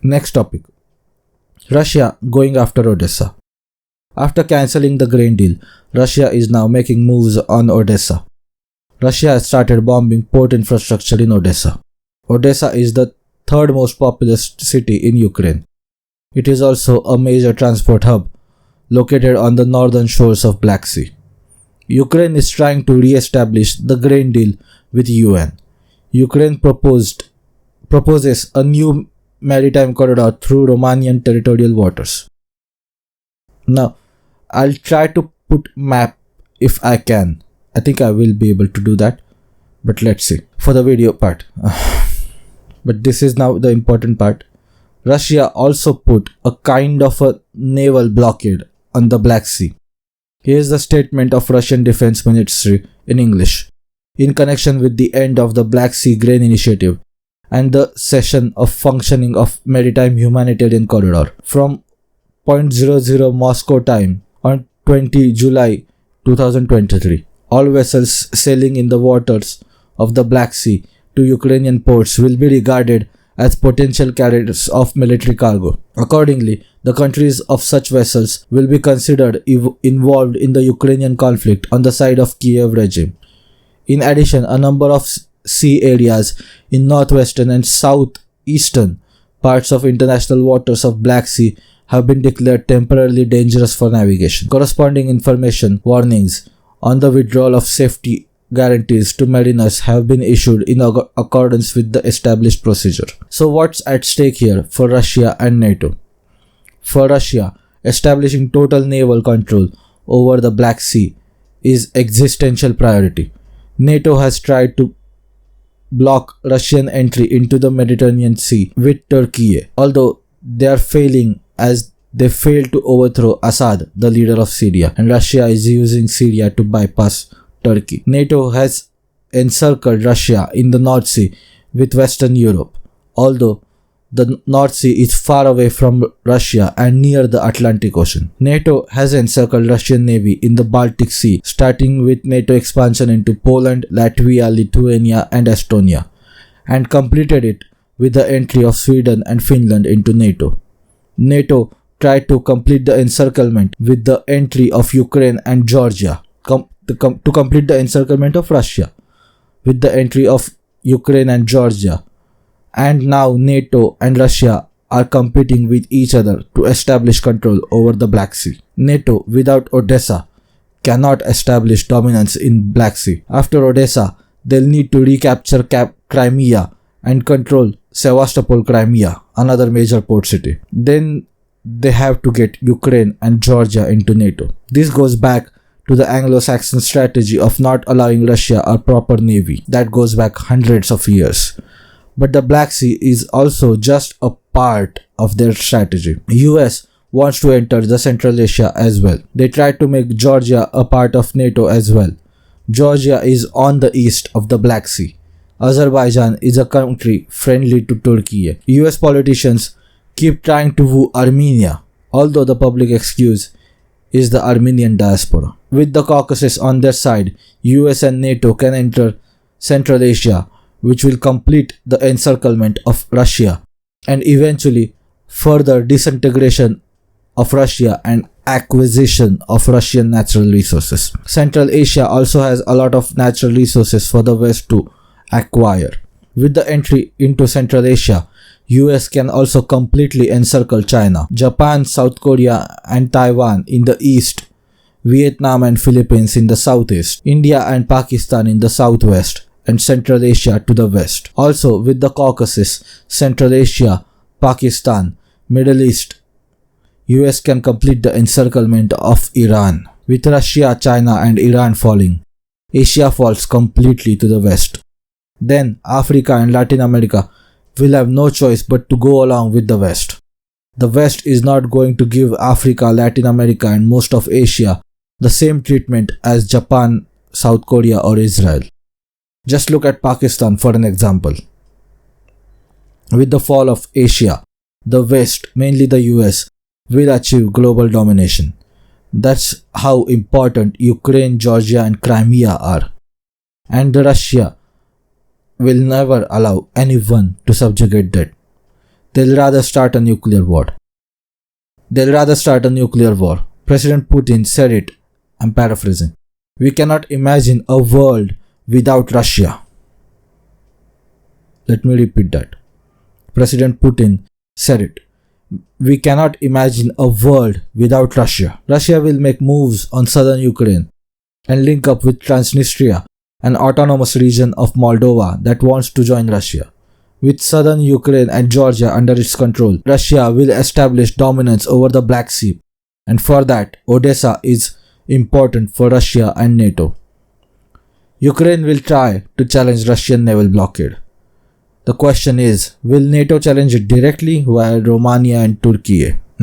Next topic. Russia going after Odessa. After cancelling the grain deal, Russia is now making moves on Odessa. Russia has started bombing port infrastructure in Odessa. Odessa is the third most populous city in Ukraine. It is also a major transport hub located on the northern shores of Black Sea. Ukraine is trying to re-establish the grain deal with UN. Ukraine proposes a new maritime corridor through Romanian territorial waters. Now, I'll try to put map if I can. I think I will be able to do that, but let's see for the video part. But this is now the important part. Russia also put a kind of a naval blockade on the Black Sea. Here's the statement of Russian Defense Ministry in English. In connection with the end of the Black Sea Grain Initiative and the cessation of functioning of Maritime Humanitarian Corridor from 0:00 Moscow time on 20 July 2023, all vessels sailing in the waters of the Black Sea to Ukrainian ports will be regarded as potential carriers of military cargo. Accordingly, the countries of such vessels will be considered involved in the Ukrainian conflict on the side of Kiev regime. In addition, a number of sea areas in northwestern and southeastern parts of international waters of Black Sea have been declared temporarily dangerous for navigation. Corresponding information warnings on the withdrawal of safety guarantees to mariners have been issued in accordance with the established procedure. So what's at stake here for Russia and NATO? For Russia, establishing total naval control over the Black Sea is existential priority. NATO has tried to block Russian entry into the Mediterranean Sea with Turkey, although they are failing as they failed to overthrow Assad, the leader of Syria, and Russia is using Syria to bypass Turkey. NATO has encircled Russia in the North Sea with Western Europe, although the North Sea is far away from Russia and near the Atlantic Ocean. NATO has encircled Russian Navy in the Baltic Sea, starting with NATO expansion into Poland, Latvia, Lithuania, and Estonia, and completed it with the entry of Sweden and Finland into NATO. NATO tried to complete the encirclement with the entry of Ukraine and Georgia, to complete the encirclement of Russia with the entry of Ukraine and Georgia. And now NATO and Russia are competing with each other to establish control over the Black Sea. NATO without Odessa cannot establish dominance in Black Sea. After Odessa, they'll need to recapture Crimea and control Sevastopol, Crimea, another major port city. Then they have to get Ukraine and Georgia into NATO. This goes back to the Anglo-Saxon strategy of not allowing Russia a proper navy. That goes back hundreds of years. But the Black Sea is also just a part of their strategy. US wants to enter the Central Asia as well. They tried to make Georgia a part of NATO as well. Georgia is on the east of the Black Sea. Azerbaijan is a country friendly to Turkey. US politicians keep trying to woo Armenia, although the public excuse is the Armenian diaspora. With the Caucasus on their side, US and NATO can enter Central Asia, which will complete the encirclement of Russia and eventually further disintegration of Russia and acquisition of Russian natural resources. Central Asia also has a lot of natural resources for the West to acquire. With the entry into Central Asia, US can also completely encircle China, Japan, South Korea and Taiwan in the east, Vietnam and Philippines in the southeast, India and Pakistan in the southwest, and Central Asia to the west. Also with the Caucasus, Central Asia, Pakistan, Middle East, US can complete the encirclement of Iran. With Russia, China and Iran falling, Asia falls completely to the west. Then Africa and Latin America will have no choice but to go along with the West. The West is not going to give Africa, Latin America and most of Asia the same treatment as Japan, South Korea or Israel. Just look at Pakistan for an example. With the fall of Asia, the West, mainly the US, will achieve global domination. That's how important Ukraine, Georgia and Crimea are. And Russia will never allow anyone to subjugate that. They'll rather start a nuclear war. President Putin said it. I'm paraphrasing. We cannot imagine a world without Russia. Let me repeat that. President Putin said it. We cannot imagine a world without Russia. Russia will make moves on southern Ukraine and link up with Transnistria, an autonomous region of Moldova that wants to join Russia. With southern Ukraine and Georgia under its control, Russia will establish dominance over the Black Sea, and for that, Odessa is important for Russia and NATO. Ukraine will try to challenge Russian naval blockade. The question is, will NATO challenge it directly via Romania and Turkey?